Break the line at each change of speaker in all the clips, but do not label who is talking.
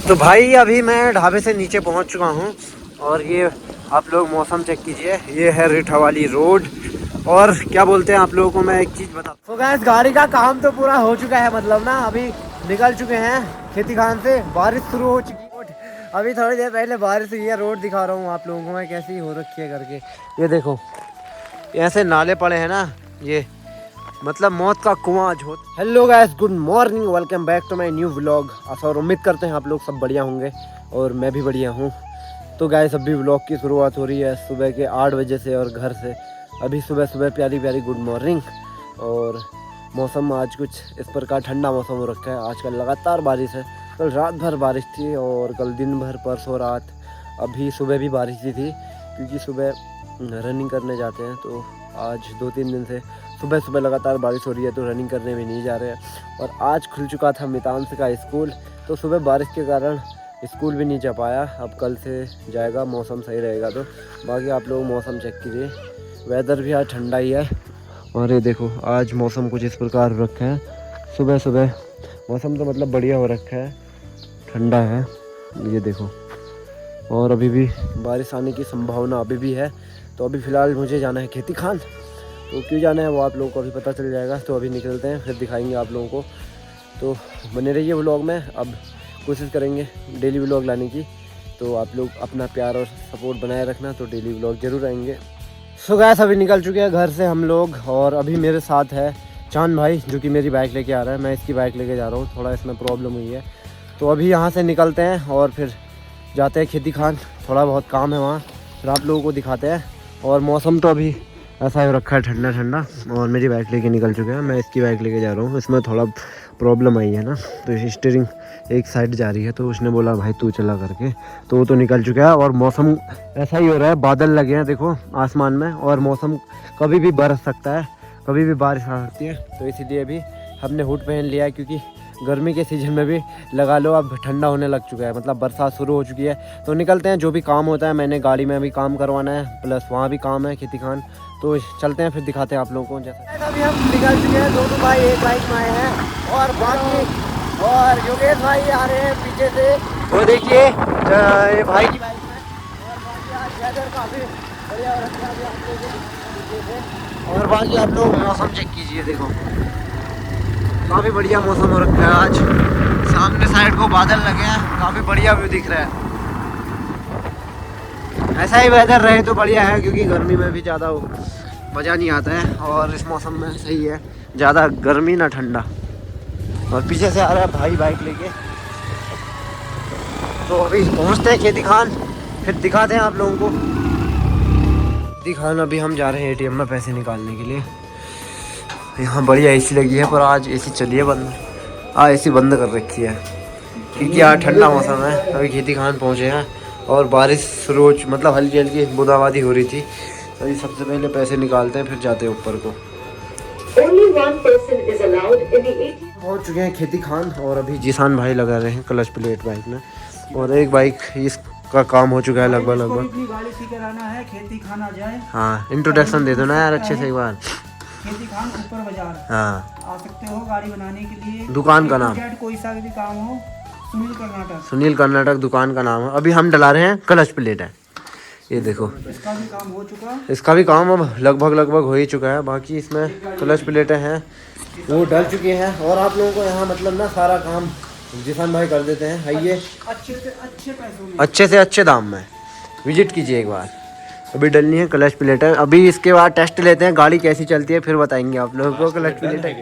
तो भाई अभी मैं ढाबे से नीचे पहुंच चुका हूं और ये आप लोग मौसम चेक कीजिए। ये है रिठा वाली रोड। और क्या बोलते हैं आप लोगों को मैं एक चीज़ बता। तो गाइस गाड़ी का काम तो पूरा हो चुका है, मतलब ना अभी निकल चुके हैं खेती खान से। बारिश शुरू हो चुकी है, अभी थोड़ी देर पहले बारिश हुई है। रोड दिखा रहा हूँ आप लोगों को मैं कैसी हो रखी है करके। ये देखो ऐसे नाले पड़े हैं ना, ये मतलब मौत का कुआं आज हो। Hello guys, good morning, welcome back to my new vlog. और उम्मीद करते हैं आप लोग सब बढ़िया होंगे और मैं भी बढ़िया हूँ। तो गाइस अभी व्लॉग की शुरुआत हो रही है सुबह के 8 बजे से और घर से। अभी सुबह सुबह प्यारी प्यारी गुड मॉर्निंग। और मौसम आज कुछ इस प्रकार ठंडा मौसम हो रखा है। आजकल लगातार बारिश है। कल रात भर बारिश थी और कल दिन भर, परसों रात, अभी सुबह भी बारिश ही थी क्योंकि सुबह रनिंग करने जाते हैं। तो आज 2-3 दिन से सुबह सुबह लगातार बारिश हो रही है तो रनिंग करने भी नहीं जा रहे हैं। और आज खुल चुका था मितांश का स्कूल, तो सुबह बारिश के कारण स्कूल भी नहीं जा पाया। अब कल से जाएगा, मौसम सही रहेगा तो। बाकी आप लोग मौसम चेक कीजिए, वेदर भी आज ठंडा ही है। और ये देखो आज मौसम कुछ इस प्रकार हो रखा है। सुबह सुबह मौसम तो मतलब बढ़िया हो रखा है, ठंडा है, ये देखो। और अभी भी बारिश आने की संभावना अभी भी है। तो अभी फ़िलहाल मुझे जाना है खेती खान। तो क्यों जाना है वो आप लोगों को अभी पता चल जाएगा। तो अभी निकलते हैं, फिर दिखाएंगे आप लोगों को। तो बने रहिए व्लॉग में। अब कोशिश करेंगे डेली व्लॉग लाने की। तो आप लोग अपना प्यार और सपोर्ट बनाए रखना, तो डेली व्लॉग जरूर आएंगे। सो गाइस अभी निकल चुके हैं घर से हम लोग। और अभी मेरे साथ है चांद भाई, जो कि मेरी बाइक लेके आ रहा है। मैं इसकी बाइक लेके जा रहा हूँ, थोड़ा इसमें प्रॉब्लम हुई है। तो अभी यहाँ से निकलते हैं और फिर जाते हैं खेती खान। थोड़ा बहुत काम है वहाँ, फिर आप लोगों को दिखाते हैं। और मौसम तो अभी ऐसा हो रखा है ठंडा ठंडा। और मेरी बाइक लेके निकल चुके हैं, मैं इसकी बाइक लेके जा रहा हूँ। इसमें थोड़ा प्रॉब्लम आई है ना, तो स्टीयरिंग एक साइड जा रही है। तो उसने बोला भाई तू चला करके, तो वो तो निकल चुका है। और मौसम ऐसा ही हो रहा है, बादल लगे हैं देखो आसमान में। और मौसम कभी भी बरस सकता है, कभी भी बारिश आ सकती है। तो इसीलिए अभी हमने हुड पहन लिया है, क्योंकि गर्मी के सीजन में भी लगा लो अब ठंडा होने लग चुका है, मतलब बरसात शुरू हो चुकी है। तो निकलते हैं, जो भी काम होता है। मैंने गाड़ी में अभी काम करवाना है, प्लस वहाँ भी काम है खेती खान। तो चलते हैं, फिर दिखाते हैं आप लोगों को। जैसे अभी हम निकल चुके हैं, दोनों भाई एक बाइक में आए हैं। और बाकी और योगेश भाई आ रहे हैं पीछे से, वो देखिए ये भाई की बाइक में। और बाकी आज वेदर काफ़ी बढ़िया हो रखा है आप लोगों को पीछे से। और बाकी आप लोग मौसम चेक कीजिए, देखो काफ़ी बढ़िया मौसम हो रखा है आज। सामने साइड को बादल लगे हैं, काफ़ी बढ़िया व्यू दिख रहा है। ऐसा ही वेदर रहे तो बढ़िया है, क्योंकि गर्मी में भी ज़्यादा मज़ा नहीं आता है। और इस मौसम में सही है, ज़्यादा गर्मी ना ठंडा। और पीछे से आ रहा है भाई बाइक लेके। तो अभी पहुंचते हैं खेती खान, फिर दिखाते हैं आप लोगों को। खेती खान अभी हम जा रहे हैं ATM में पैसे निकालने के लिए। यहाँ बढ़िया AC लगी है, पर आज AC चली है बंद। AC बंद कर रखी है क्योंकि आज ठंडा मौसम है। अभी खेती खान पहुँचे हैं और बारिश रोज मतलब हल्की हल्की बूंदाबांदी हो रही थी। तो अभी सबसे पहले पैसे निकालते हैं, फिर जाते हैं ऊपर को। पहुँच चुके हैं खेती खान। और अभी जिसान भाई लगा रहे हैं क्लच प्लेट बाइक में। और एक बाइक इसका काम हो चुका है लगभग
गाड़ी सीखे रहना है, खेती खान आ जाए।
हाँ, इंट्रोडक्शन दे दो ना यार अच्छे से एक बार।
खेती खान ऊपर बाजार,
हाँ,
आ सकते हो गाड़ी बनाने के लिए।
दुकान का नाम
कोई सा भी काम हो, सुनील कर्नाटक।
सुनील कर्नाटक दुकान का नाम है। अभी हम डला रहे हैं क्लच प्लेट है, ये देखो।
इसका भी काम हो चुका,
इसका भी काम अब लगभग हो ही चुका है। बाकी इसमें क्लच प्लेटें हैं वो डल चुकी हैं। और आप लोगों को यहाँ मतलब ना सारा काम जिसान भाई कर देते हैं। आइए,
अच्छे से अच्छे पैसों में,
अच्छे से अच्छे दाम में विजिट कीजिए एक बार। अभी डलनी है क्लच प्लेटें। अभी इसके बाद टेस्ट लेते हैं गाड़ी कैसी चलती है, फिर बताएंगे आप लोगों को क्लच प्लेटें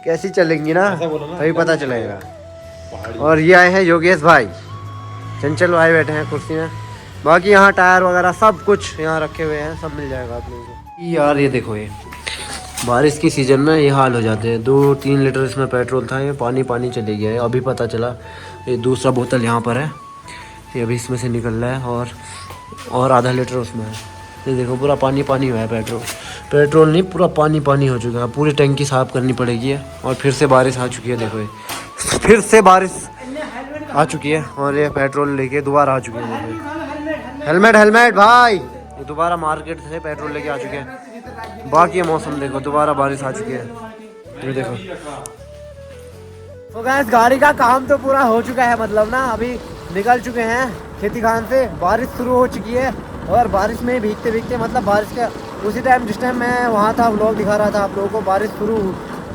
कैसी चलेंगी ना, तभी पता चलेगा। और ये आए हैं योगेश भाई, चंचल भाई बैठे हैं कुर्सी में। बाकी यहाँ टायर वगैरह सब कुछ यहाँ रखे हुए हैं, सब मिल जाएगा आप लोगों को। यार ये देखो, ये बारिश की सीज़न में ये हाल हो जाते हैं। 2-3 लीटर इसमें पेट्रोल था, ये पानी पानी चले गया है। अभी पता चला ये दूसरा बोतल यहाँ पर है, ये अभी इसमें से निकल रहा है। और आधा लीटर उसमें है। ये देखो पूरा पानी पानी हुआ है पेट्रोल नहीं, पूरा पानी पानी हो चुका है। पूरी टंकी साफ़ करनी पड़ेगी। और फिर से बारिश आ चुकी है, देखो ये फिर से बारिश आ चुकी है। और ये पेट्रोल लेके दोबारा आ चुके हैं। हेलमेट भाई, ये दोबारा मार्केट से पेट्रोल लेके आ चुके हैं। बाकी ये मौसम देखो, दोबारा बारिश आ चुकी है। ये देखो तो गाइस गाड़ी का काम तो पूरा हो चुका है, मतलब ना अभी निकल चुके हैं खेती खान से। बारिश शुरू हो चुकी है और बारिश में भीगते भीगते, मतलब बारिश का उसी टाइम जिस टाइम मैं वहाँ था व्लॉग दिखा रहा था आप लोगों को, बारिश शुरू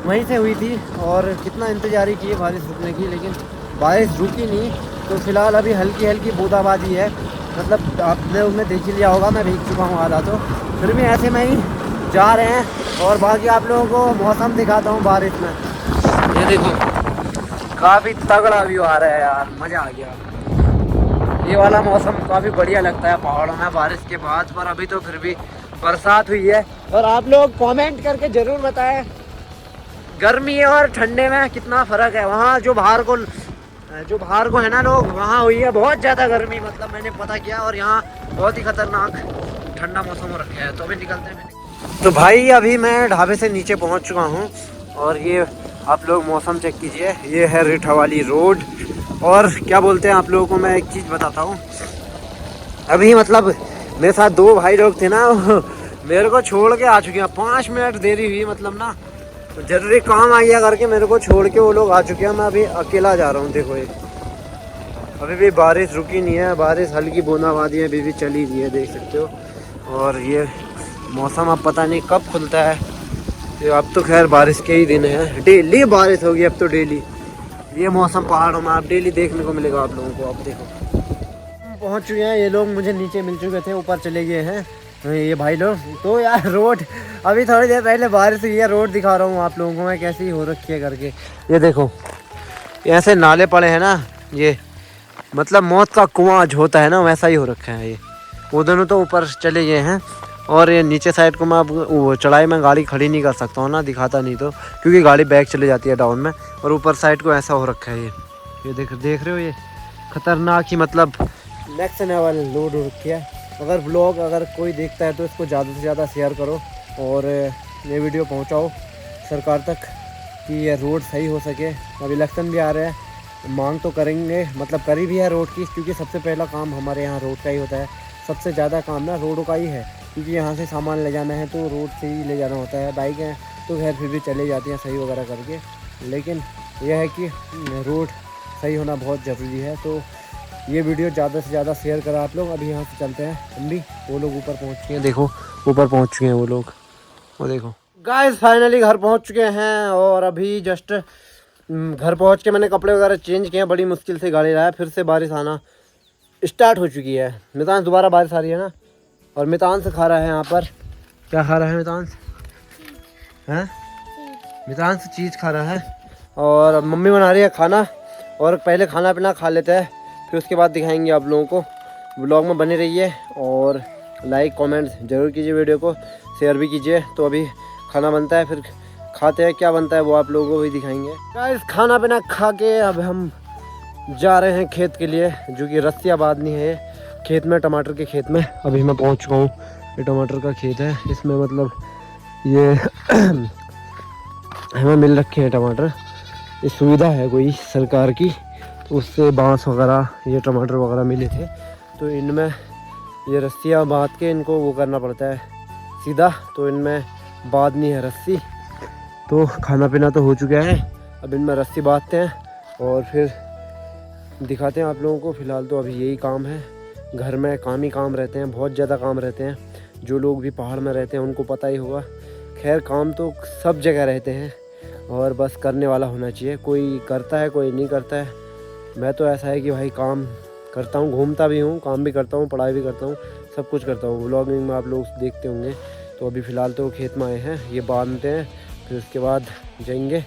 वहीं से हुई थी और कितना इंतजार ही किए बारिश रुकने की, लेकिन बारिश रुकी नहीं। तो फिलहाल अभी हल्की हल्की बूंदाबांदी है, मतलब आपने उनमें देख ही लिया होगा, मैं भीग चुका हूँ आधा, तो फिर भी ऐसे में ही जा रहे हैं। और बाकी आप लोगों को मौसम दिखाता हूँ बारिश में। ये देखो काफ़ी तगड़ा व्यू आ रहा है यार, मज़ा आ गया। ये वाला मौसम काफ़ी बढ़िया लगता है पहाड़ों में बारिश के बाद, पर अभी तो फिर भी बरसात हुई है। और आप लोग कमेंट करके ज़रूर बताएं गर्मी और ठंडे में कितना फ़र्क है। वहाँ जो बाहर को है ना लोग, वहाँ हुई है बहुत ज़्यादा गर्मी, मतलब मैंने पता किया, और यहाँ बहुत ही खतरनाक ठंडा मौसम हो रखा है। तो अभी निकलते हैं। तो भाई अभी मैं ढाबे से नीचे पहुँच चुका हूँ और ये आप लोग मौसम चेक कीजिए, ये है रिठवाली रोड। और क्या बोलते हैं आप लोगों को मैं एक चीज़ बताता हूँ। अभी मतलब मेरे साथ दो भाई लोग थे ना, मेरे को छोड़ के आ चुके हैं, 5 मिनट देरी हुई, मतलब ना जरूरी काम आ गया करके मेरे को छोड़ के वो लोग आ चुके हैं। मैं अभी अकेला जा रहा हूँ। देखो ये अभी भी बारिश रुकी नहीं है, बारिश हल्की बूंदाबांदी अभी भी चली रही है, देख सकते हो। और ये मौसम अब पता नहीं कब खुलता है, तो अब तो खैर बारिश के ही दिन है, डेली बारिश होगी अब तो, डेली ये मौसम पहाड़ों में आप डेली देखने को मिलेगा आप लोगों को। अब देखो पहुंच चुके हैं, ये लोग मुझे नीचे मिल चुके थे, ऊपर चले गए हैं ये भाई लोग। तो यार रोड अभी थोड़ी देर पहले बारिश हुई है, रोड दिखा रहा हूँ आप लोगों को मैं कैसी हो रखी है करके। ये देखो ऐसे नाले पड़े हैं ना, ये मतलब मौत का कुआं जो होता है ना, वैसा ही हो रखा है। ये वो दोनों तो ऊपर चले गए हैं और ये नीचे साइड को मैं अब वो चढ़ाई में गाड़ी खड़ी नहीं कर सकता हूँ ना, दिखाता नहीं तो, क्योंकि गाड़ी बैक चले जाती है डाउन में। और ऊपर साइड को ऐसा हो रखा है ये देख रहे हो, ये खतरनाक ही मतलब नेक्स्ट लेवल लोड हो रखी है। अगर ब्लॉग अगर कोई देखता है तो इसको ज़्यादा से ज़्यादा शेयर करो और ये वीडियो पहुँचाओ सरकार तक कि ये रोड सही हो सके। अब इलेक्शन भी आ रहा है, मांग तो करेंगे, मतलब करी भी है रोड की, क्योंकि सबसे पहला काम हमारे यहाँ रोड का ही होता है। सबसे ज़्यादा काम ना रोडों का ही है, क्योंकि यहाँ से सामान ले जाना है तो रोड से ही ले जाना होता है। बाइक हैं तो खैर फिर भी चले जाती हैं सही वगैरह करके, लेकिन यह है कि रोड सही होना बहुत ज़रूरी है। तो ये वीडियो ज़्यादा से ज़्यादा शेयर करा आप लोग। अभी यहाँ से चलते हैं हम भी, वो लोग ऊपर पहुँच चुके हैं, देखो ऊपर पहुँच चुके हैं वो लोग, वो देखो। गाइस फाइनली घर पहुँच चुके हैं और अभी जस्ट घर पहुँच के मैंने कपड़े वगैरह चेंज किए हैं, बड़ी मुश्किल से गाड़ी लाया। फिर से बारिश आना स्टार्ट हो चुकी है, मितांश दोबारा बारिश आ रही है ना। और मितांश खा रहा है यहाँ पर, क्या खा रहा है मितांश? हैं मितांश चीज़ खा रहा है। और मम्मी बना रही है खाना, और पहले खाना पीना खा लेते हैं, फिर उसके बाद दिखाएंगे आप लोगों को। ब्लॉग में बने रहिए और लाइक कमेंट ज़रूर कीजिए, वीडियो को शेयर भी कीजिए। तो अभी खाना बनता है, फिर खाते हैं, क्या बनता है वो आप लोगों को भी दिखाएंगे। गाइस खाना पीना खा के अब हम जा रहे हैं खेत के लिए, जो कि रस्सियाँ बांधनी है खेत में, टमाटर के खेत में। अभी मैं पहुंच चुका हूँ, ये टमाटर का खेत है, इसमें मतलब ये हमें मिल रखे हैं टमाटर, ये सुविधा है कोई सरकार की, तो उससे बांस वगैरह ये टमाटर वगैरह मिले थे। तो इनमें ये रस्सियाँ बांध के इनको वो करना पड़ता है सीधा, तो इनमें बांधनी है रस्सी। तो खाना पीना तो हो चुका है, अब इनमें रस्सी बांधते हैं और फिर दिखाते हैं आप लोगों को। फ़िलहाल तो अभी यही काम है, घर में काम ही काम रहते हैं, बहुत ज़्यादा काम रहते हैं। जो लोग भी पहाड़ में रहते हैं उनको पता ही होगा। खैर काम तो सब जगह रहते हैं, और बस करने वाला होना चाहिए। कोई करता है कोई नहीं करता है। मैं तो ऐसा है कि भाई काम करता हूँ, घूमता भी हूँ, काम भी करता हूँ, पढ़ाई भी करता हूँ, सब कुछ करता हूँ। व्लॉगिंग में आप लोग देखते होंगे। तो अभी फ़िलहाल तो खेत में आए हैं, ये बांधते हैं, फिर उसके बाद जाएंगे।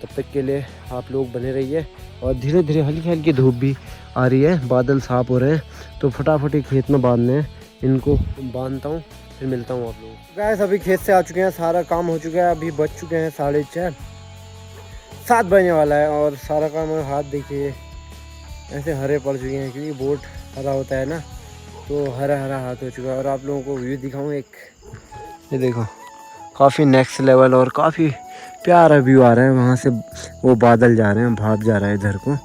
तब तक के लिए आप लोग बने रहिए। और धीरे धीरे हल्की हल्की धूप भी आ रही है, बादल साफ हो रहे हैं, तो फटाफट ही खेत में बांधने हैं। इनको बांधता हूँ, फिर मिलता हूँ आप लोगों को। गाइस अभी खेत से आ चुके हैं, सारा काम हो चुका है। अभी बज चुके हैं 6:30, 7 बजने वाला है, और सारा काम हाथ देखिए ऐसे हरे पड़ चुके हैं, क्योंकि बोट हरा होता है ना, तो हरा हरा हाथ हो चुका है। और आप लोगों को व्यू दिखाऊँ एक, ये देखो काफ़ी नेक्स्ट लेवल और काफ़ी प्यारा व्यू आ रहा है। वहाँ से वो बादल जा रहे हैं, भाप जा रहा है इधर को,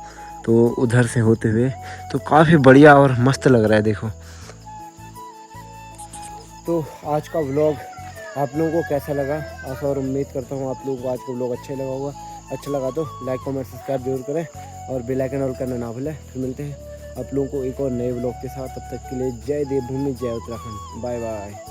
तो उधर से होते हुए, तो काफ़ी बढ़िया और मस्त लग रहा है देखो। तो आज का व्लॉग आप लोगों को कैसा लगा, आशा और उम्मीद करता हूँ आप लोगों को आज का व्लॉग अच्छा लगा होगा। अच्छा लगा तो लाइक कमेंट सब्सक्राइब जरूर करें और बेल आइकन ऑल करना ना भूलें। फिर मिलते हैं आप लोगों को एक और नए ब्लॉग के साथ। तब तक के लिए जय देवभूमि, जय उत्तराखंड, बाय बाय।